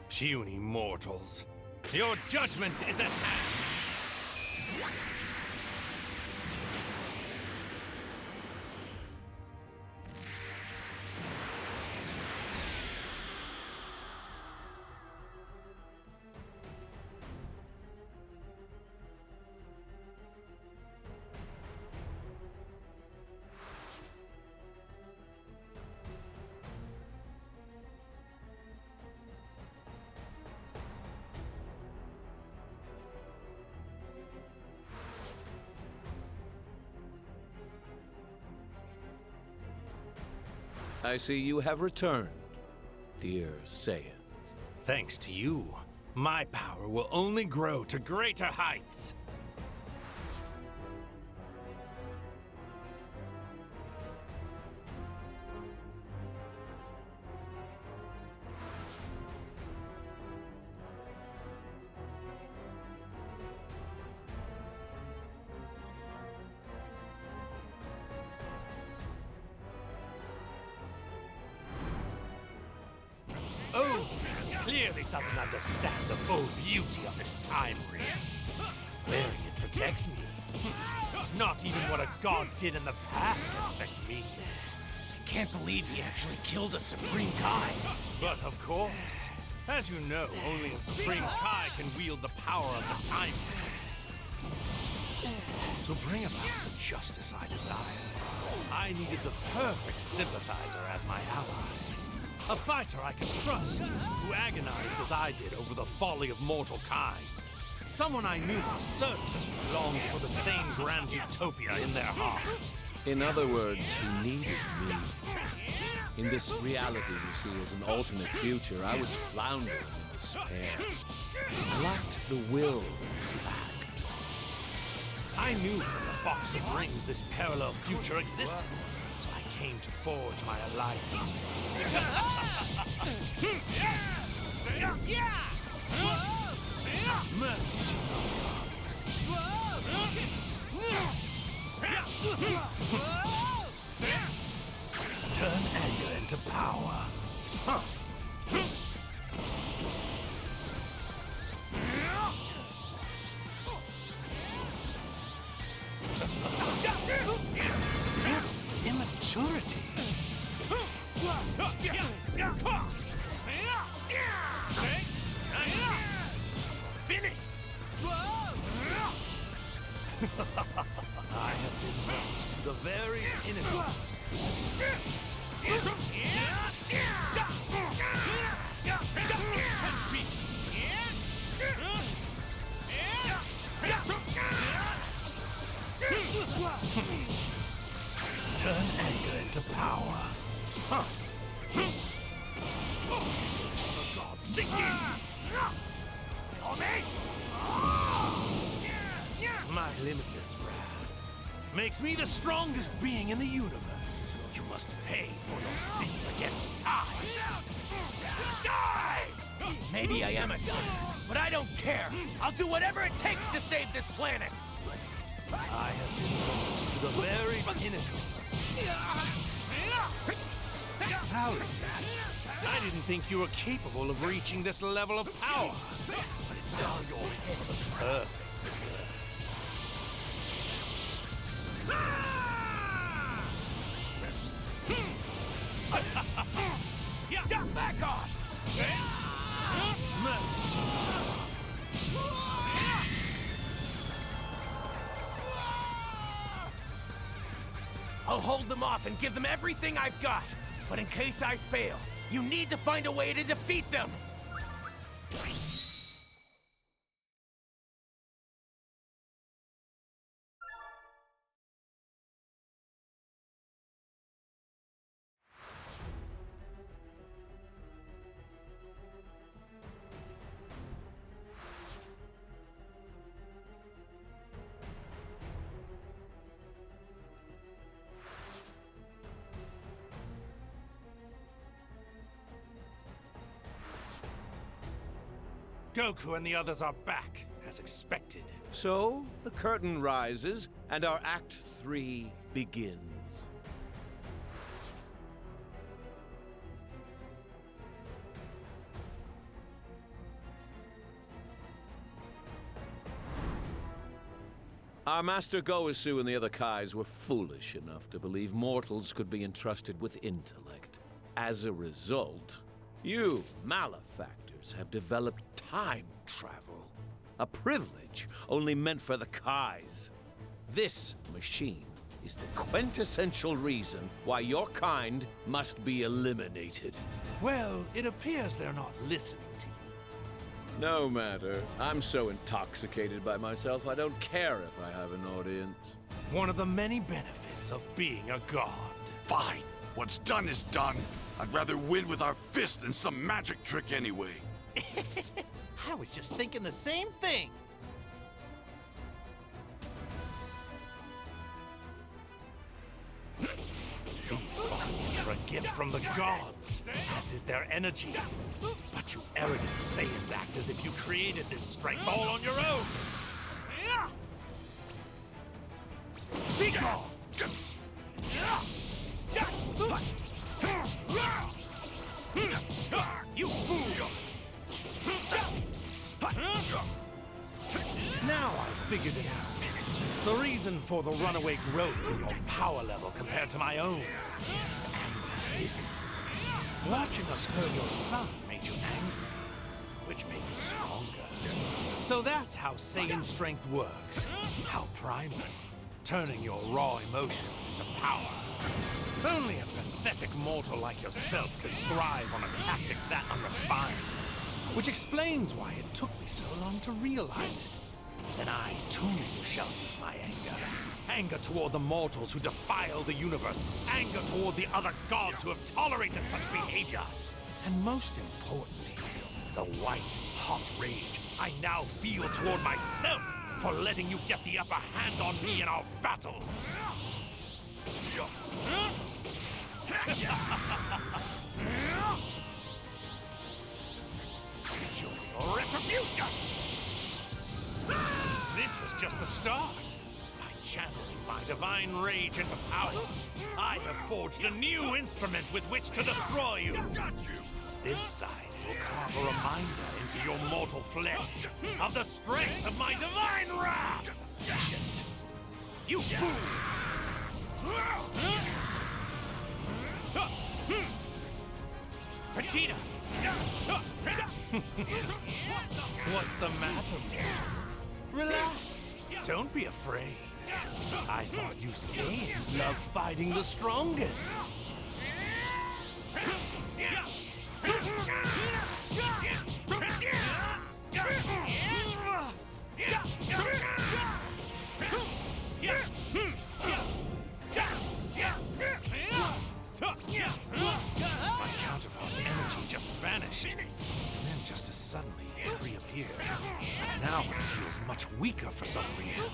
Puny mortals, your judgment is at hand! I see you have returned, dear Saiyans. Thanks to you, my power will only grow to greater heights. Clearly doesn't understand the full beauty of this time ring. Wearing it protects me. Not even what a god did in the past can affect me. I can't believe he actually killed a Supreme Kai. But of course, as you know, only a Supreme Kai can wield the power of the time rings. To bring about the justice I desire, I needed the perfect sympathizer as my ally. A fighter I can trust, who agonized as I did over the folly of mortal kind. Someone I knew for certain longed for the same grand utopia in their heart. In other words, you needed me. In this reality you see as an alternate future, I was floundering in despair. I lacked the will to act. I knew from the box of rings this parallel future existed, so I came to forge my alliance. Mercy shall turn anger into power. What's immaturity? Finished! I have been brought to the very pinnacle. Turn anger into power. The gods sink in! My limitless wrath makes me the strongest being in the universe. You must pay for your sins against time. Die! Maybe I am a sinner, but I don't care. I'll do whatever it takes to save this planet. I have been brought to the very pinnacle. Proud of that. I didn't think you were capable of reaching this level of power. But it does make for the perfect dessert. Back off! Mercy shall I'll hold them off and give them everything I've got. But in case I fail, you need to find a way to defeat them. Goku and the others are back, as expected. So, the curtain rises, and our Act 3 begins. Our master Goku and the other Kais were foolish enough to believe mortals could be entrusted with intellect. As a result, you malefactors have developed time travel. A privilege only meant for the Kais. This machine is the quintessential reason why your kind must be eliminated. Well, it appears they're not listening to you. No matter. I'm so intoxicated by myself, I don't care if I have an audience. One of the many benefits of being a god. Fine. What's done is done. I'd rather win with our fist than some magic trick anyway. I was just thinking the same thing. These bodies are a gift from the gods, as is their energy. But you arrogant Saiyans act as if you created this strength all on your own. Be gone! You fool! Now I've figured it out. The reason for the runaway growth in your power level compared to my own. It's anger, isn't it? Watching us hurt your son made you angry, which made you stronger. So that's how Saiyan strength works. How primal. Turning your raw emotions into power. Only a pathetic mortal like yourself can thrive on a tactic that unrefined. Which explains why it took me so long to realize it. Then I, too, shall use my anger. Anger toward the mortals who defile the universe. Anger toward the other gods who have tolerated such behavior. And most importantly, the white, hot rage I now feel toward myself for letting you get the upper hand on me in our battle. Your retribution! This was just the start. By channeling my divine rage into power, I have forged a new instrument with which to destroy you. This side will carve a reminder into your mortal flesh of the strength of my divine wrath. Sufficient. You fool! Vegeta! What's the matter, mortals? Relax. Don't be afraid. I thought you Saiyans loved fighting the strongest. My counterpart's energy just vanished, and then just as suddenly it reappeared. Now it feels much weaker for some reason,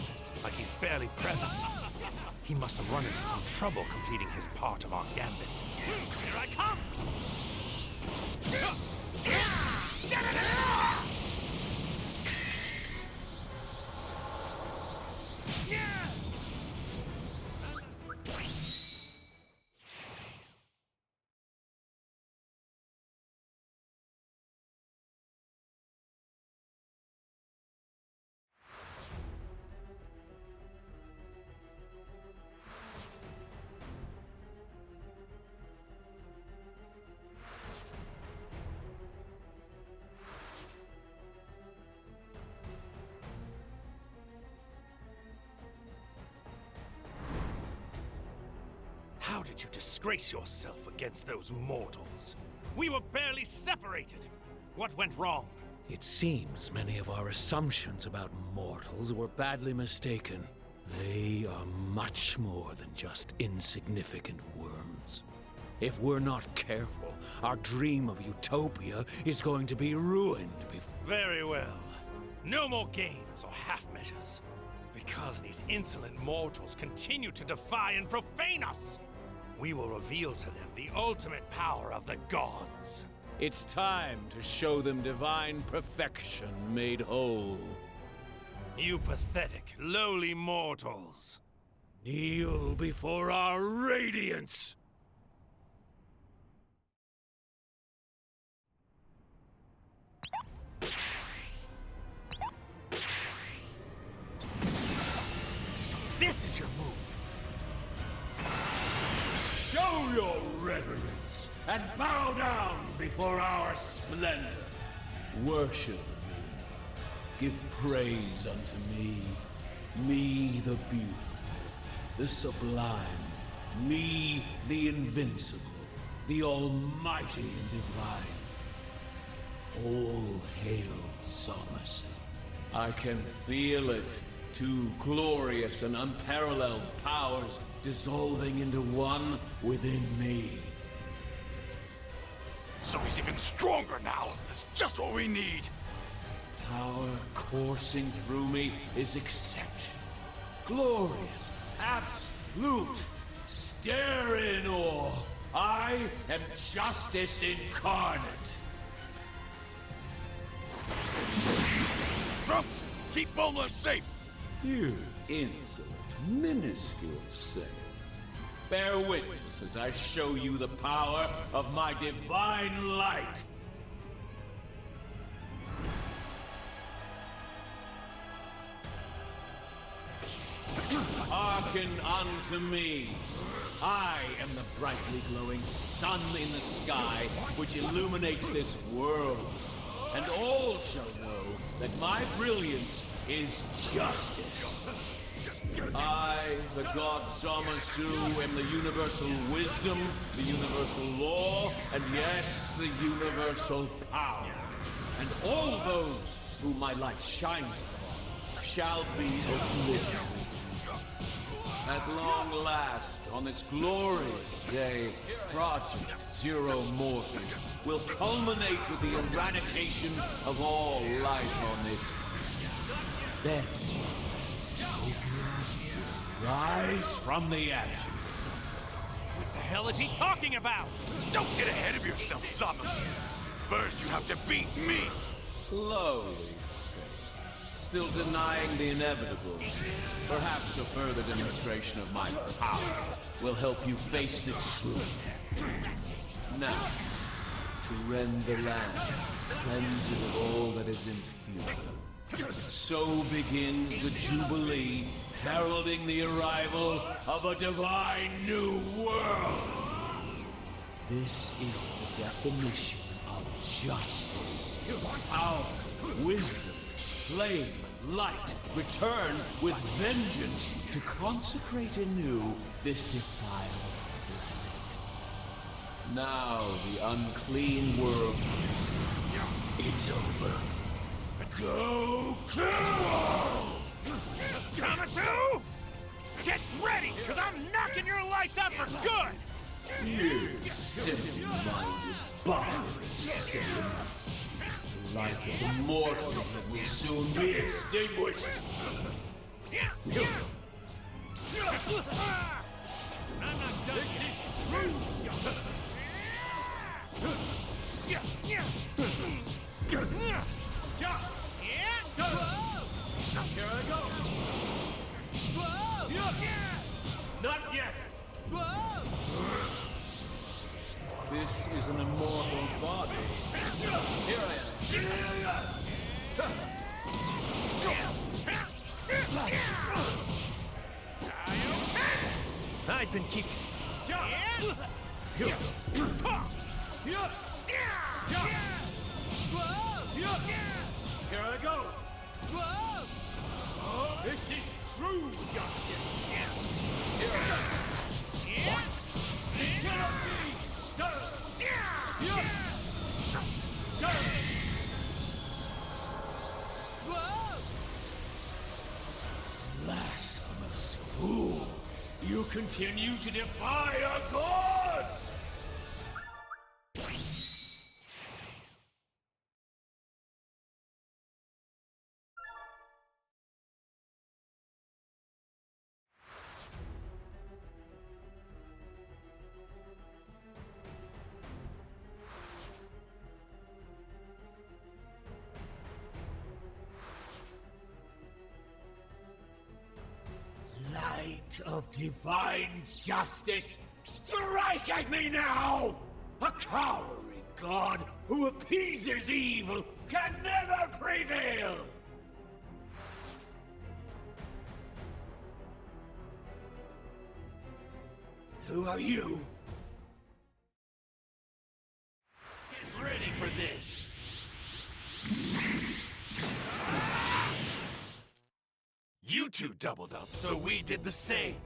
like he's barely present. He must have run into some trouble completing his part of our gambit. Here I come! How did you disgrace yourself against those mortals? We were barely separated. What went wrong? It seems many of our assumptions about mortals were badly mistaken. They are much more than just insignificant worms. If we're not careful, our dream of utopia is going to be ruined before... Very well. No more games or half-measures. Because these insolent mortals continue to defy and profane us, we will reveal to them the ultimate power of the gods. It's time to show them divine perfection made whole. You pathetic, lowly mortals. Kneel before our radiance! This is your move. Show your reverence and bow down before our splendor. Worship me. Give praise unto me. Me the beautiful, the sublime. Me the invincible, the almighty and divine. All hail Somerset. I can feel it. Two glorious and unparalleled powers dissolving into one within me. So he's even stronger now. That's just what we need. Power coursing through me is exceptional. Glorious, absolute. Stare in awe. I am justice incarnate. Trumps, keep Boma safe. You insolent, minuscule saints. Bear witness as I show you the power of my divine light. Hearken unto me. I am the brightly glowing sun in the sky which illuminates this world. And all shall know that my brilliance is justice. I, the god Zamasu, am the universal wisdom, the universal law, and yes, the universal power. And all those whom my light shines upon shall be obliterated. At long last, on this glorious day, Project Zero Morphin will culminate with the eradication of all life on this planet. Then, Utopia will rise from the ashes. What the hell is he talking about? Don't get ahead of yourself, Samus. First, you have to beat me. Lowly saint, still denying the inevitable. Perhaps a further demonstration of my power will help you face the truth. Now, to rend the land, cleanse it of all that is impure. So begins the Jubilee, heralding the arrival of a divine new world. This is the definition of justice. Power, wisdom, flame, and light return with vengeance to consecrate anew this defiled planet. Now the unclean world, it's over. Goku! Zamasu! Get ready, because I'm knocking your lights out for good! You simple-minded, barbarous sin. The light of the mortals that will soon be extinguished. I'm not done. This is true justice. Here I go. Not yet. This is an immortal body. Here I am. I've been keeping. Here I go. This is true justice. Here I go. What? This cannot be. Blasphemous fool! You continue to defy a god! Light of divine justice, strike at me now! A cowering god who appeases evil can never prevail! Who are you? Get ready for this! You two doubled up, so we did the same.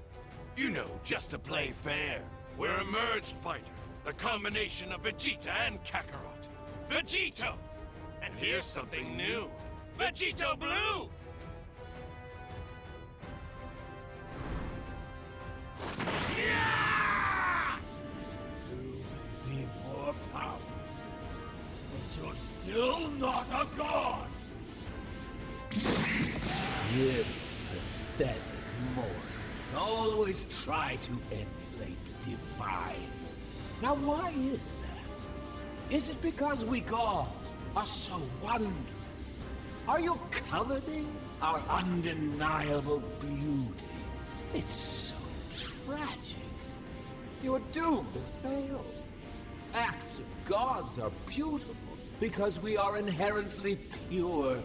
You know, just to play fair. We're a merged fighter, the combination of Vegeta and Kakarot. Vegito! And here's something new. Vegito Blue! Yeah! You may be more powerful, but you're still not a god! You pathetic mortals always try to emulate the divine. Now why is that? Is it because we gods are so wondrous? Are you coveting our undeniable beauty? It's so tragic. You're doomed to fail. Acts of gods are beautiful because we are inherently pure,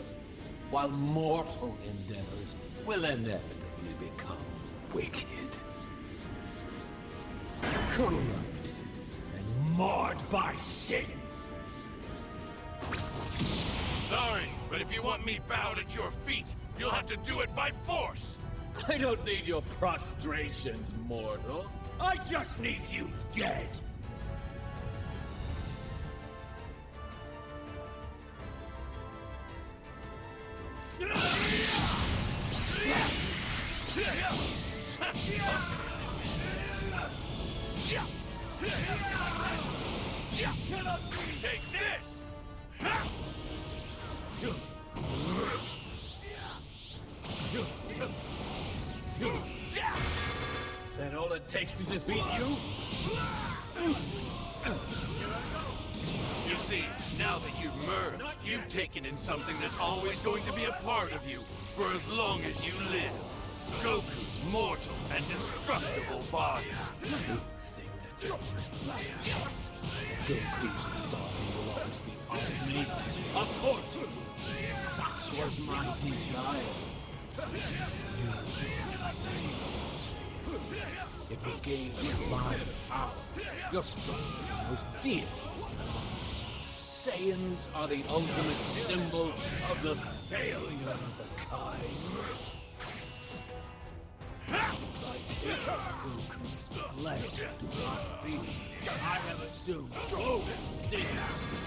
while mortal endeavors will inevitably become wicked, corrupted, and marred by sin. Sorry, but if you want me bowed at your feet, you'll have to do it by force! I don't need your prostrations, mortal. I just need you dead. Take this! Is that all it takes to defeat you? You see, now that you've merged, you've taken in something that's always going to be a part of you, for as long as you live. Goku's mortal and destructible body. You think that's all right? Goku's body will always be part of me. Of course it will. Such was my desire. If you gain divine power, you're stronger than most deities. Saiyans are the ultimate symbol of the failure of the kind. By taking Goku's flesh to my being, I have assumed both sin,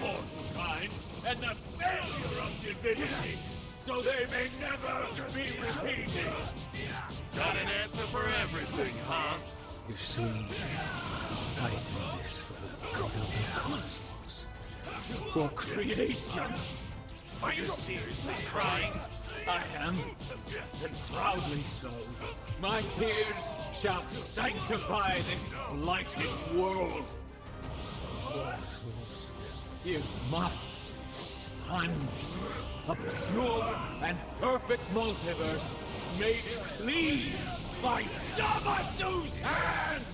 mortal kind, and the failure of divinity, so they may never be repeated. Got an answer for everything, huh? You see, I do this for the good of the cosmos, for creation. Are you seriously crying? I am, and proudly so. My tears shall sanctify this blighted world. Mortals, you must sponge a pure and perfect multiverse made clean by Yamasu's hand!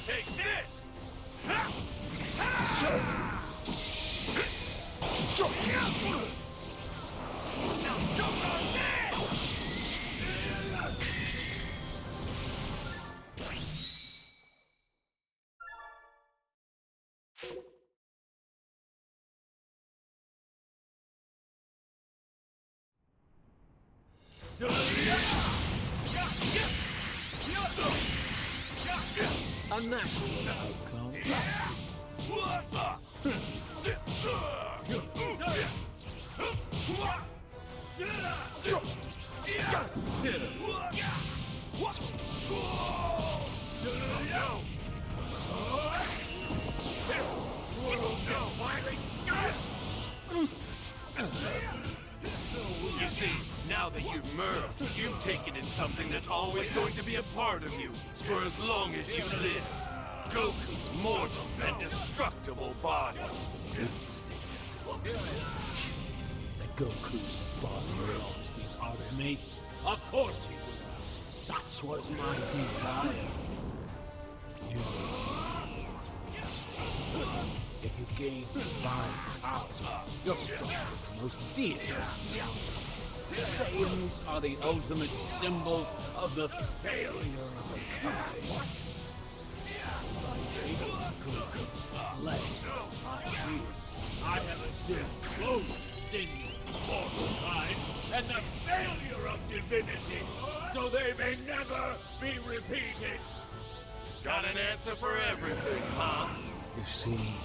Take this! Now choke on this! A natural outcome. You see, now that you've merged, you've taken in something that's always going to be a part of you, for as long as you live. Goku's mortal and destructible body. You think that's wonderful? That Goku's body will always be part of me? Of course he will. Such was my desire. You if you gain divine power, you're stronger than most deities. Saiyans are the ultimate symbol of the failure of the kind. By taking Goku's flesh, I have assumed both sin of mortal kind and the failure of divinity, so they may never be repeated. Got an answer for everything, huh? You see,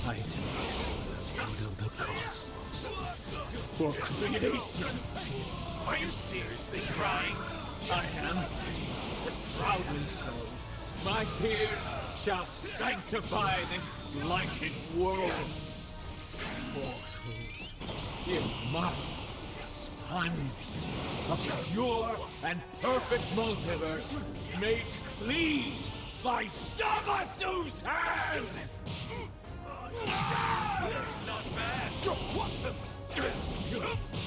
I do this for the good of the cosmos. For creation. Are you seriously crying? I am. Proudly so. My tears shall sanctify this blighted world. Mortals, you must be expunged. A pure and perfect multiverse made clean by Samasu's hand! Not bad.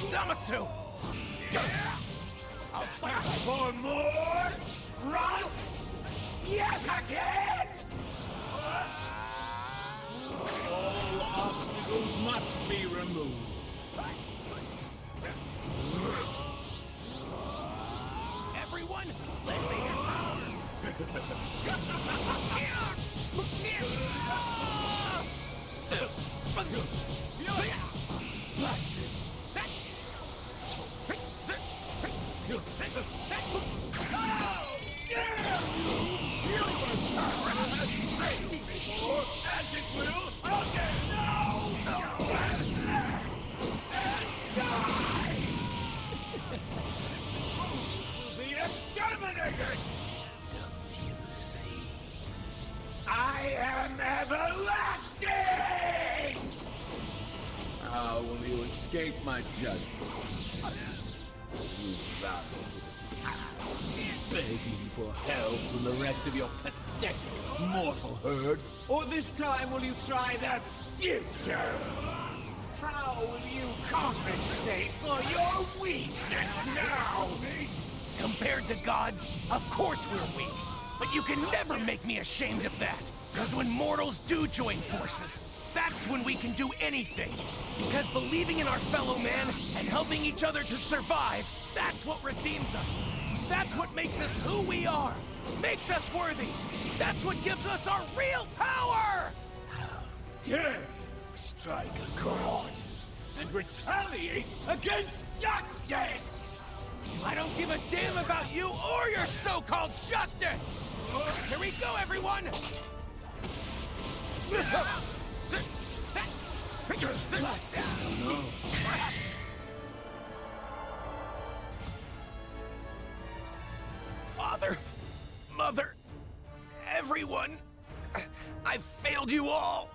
Zamasu! I'll fight for more trunks! Yes, again! All obstacles must be removed. Everyone, lend me your power. As it will, again now! Die! The exterminated! Don't you see? I am everlasting! How will you escape my justice? You rattle to the past, begging for help from the rest of your pathetic mortal herd? Or this time will you try the future? How will you compensate for your weakness now? Compared to gods, of course we're weak. But you can never make me ashamed of that. Because when mortals do join forces, that's when we can do anything. Because believing in our fellow man and helping each other to survive, that's what redeems us. That's what makes us who we are. Makes us worthy. That's what gives us our real power! How dare you strike a god and retaliate against justice! I don't give a damn about you or your so-called justice! Here we go, everyone! Father, Mother, everyone, I've failed you all!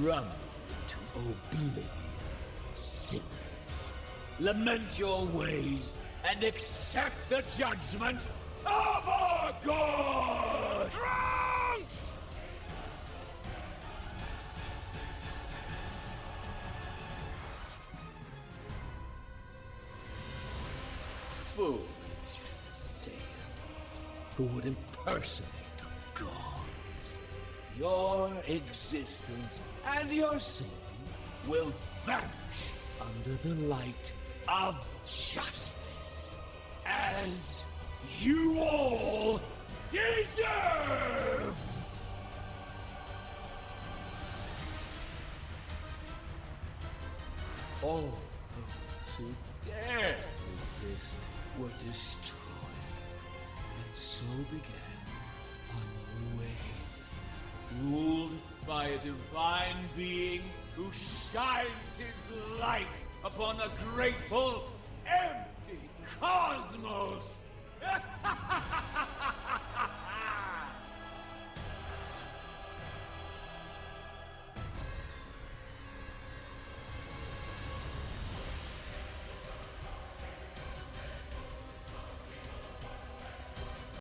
Crumble to oblivion, sinner. Lament your ways and accept the judgment of our God! Trunks! Foolish Saiyan, who would impersonate a god. Your existence and your sin will vanish under the light of justice, as you all deserve! All those who dare resist were destroyed, and so began a new age, ruled by a divine being who shines his light upon a grateful, empty cosmos!